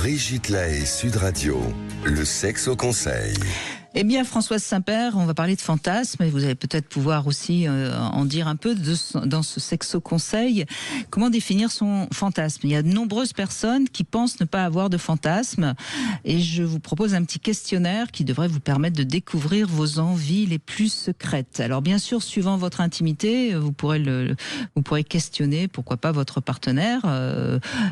Brigitte Lahaie, Sud Radio, le sexe au conseil. Eh bien, Françoise Saint-Père, on va parler de fantasmes et vous allez peut-être pouvoir aussi en dire un peu dans ce sexo-conseil. Comment définir son fantasme? Il y a de nombreuses personnes qui pensent ne pas avoir de fantasme et je vous propose un petit questionnaire qui devrait vous permettre de découvrir vos envies les plus secrètes. Alors bien sûr, suivant votre intimité, vous pourrez questionner, pourquoi pas votre partenaire.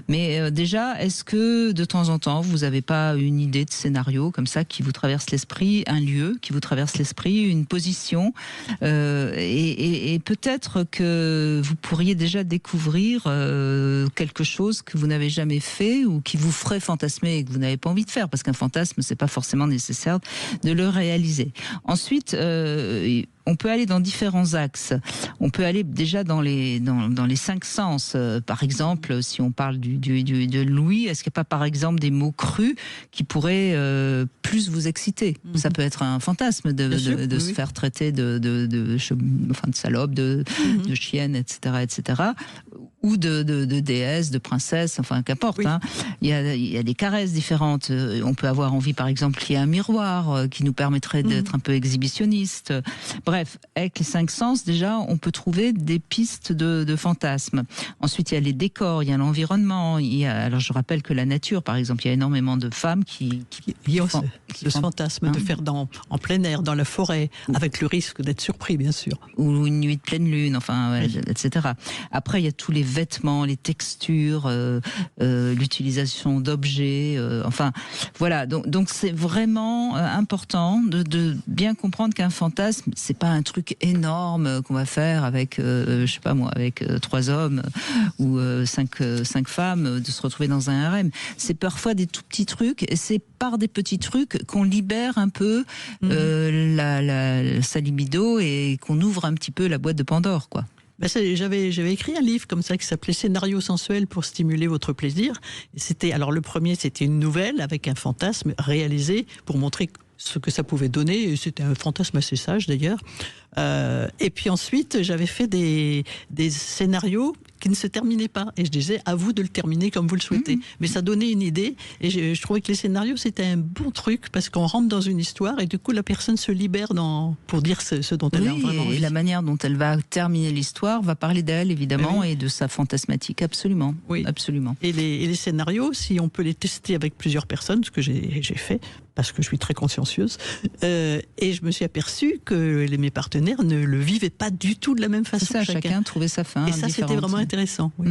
Mais déjà, est-ce que de temps en temps, vous n'avez pas une idée de scénario comme ça qui vous traverse l'esprit, un lieu qui vous traverse l'esprit, une position, et peut-être que vous pourriez déjà découvrir quelque chose que vous n'avez jamais fait ou qui vous ferait fantasmer et que vous n'avez pas envie de faire, parce qu'un fantasme, c'est pas forcément nécessaire de le réaliser. Ensuite, on peut aller dans différents axes. On peut aller déjà dans les 5 sens. Par exemple, si on parle de l'ouïe, est-ce qu'il n'y a pas par exemple des mots crus qui pourraient plus vous exciter? Ça peut être un fantasme de se faire traiter de salope, de chienne, etc. Ou de déesse, de princesse, enfin qu'importe. Hein. Il y a des caresses différentes. On peut avoir envie, par exemple, qu'il y ait un miroir qui nous permettrait d'être un peu exhibitionniste. Bref, avec les 5 sens, déjà, on peut trouver des pistes de fantasmes. Ensuite, il y a les décors, il y a l'environnement. Alors, je rappelle que la nature, par exemple, il y a énormément de femmes qui ce fantasme de faire en plein air, dans la forêt, avec le risque d'être surpris, bien sûr. Ou une nuit de pleine lune, enfin, etc. Après, il y a tous les vêtements, les textures, l'utilisation d'objets, enfin, voilà. Donc c'est vraiment important de bien comprendre qu'un fantasme, c'est pas un truc énorme qu'on va faire avec, je sais pas moi, avec 3 hommes ou 5 femmes, de se retrouver dans un harem. C'est parfois des tout petits trucs, et c'est par des petits trucs qu'on libère un peu sa libido et qu'on ouvre un petit peu la boîte de Pandore, quoi. Ben j'avais écrit un livre comme ça qui s'appelait Scénario sensuel pour stimuler votre plaisir. Alors le premier, c'était une nouvelle avec un fantasme réalisé pour montrer ce que ça pouvait donner. Et c'était un fantasme assez sage d'ailleurs. Et puis ensuite, j'avais fait des scénarios qui ne se terminaient pas. Et je disais, à vous de le terminer comme vous le souhaitez. Mais ça donnait une idée. Et je trouvais que les scénarios, c'était un bon truc parce qu'on rentre dans une histoire et du coup, la personne se libère pour dire ce dont elle a vraiment envie. Et la manière dont elle va terminer l'histoire va parler d'elle, évidemment, et de sa fantasmatique. Absolument. Oui. Absolument. Et les scénarios, si on peut les tester avec plusieurs personnes, ce que j'ai fait, parce que je suis très consciencieuse, et je me suis aperçue que mes partenaires ne le vivaient pas du tout de la même façon. C'est ça, chacun trouvait sa fin. Et ça, c'était vraiment intéressant. Oui.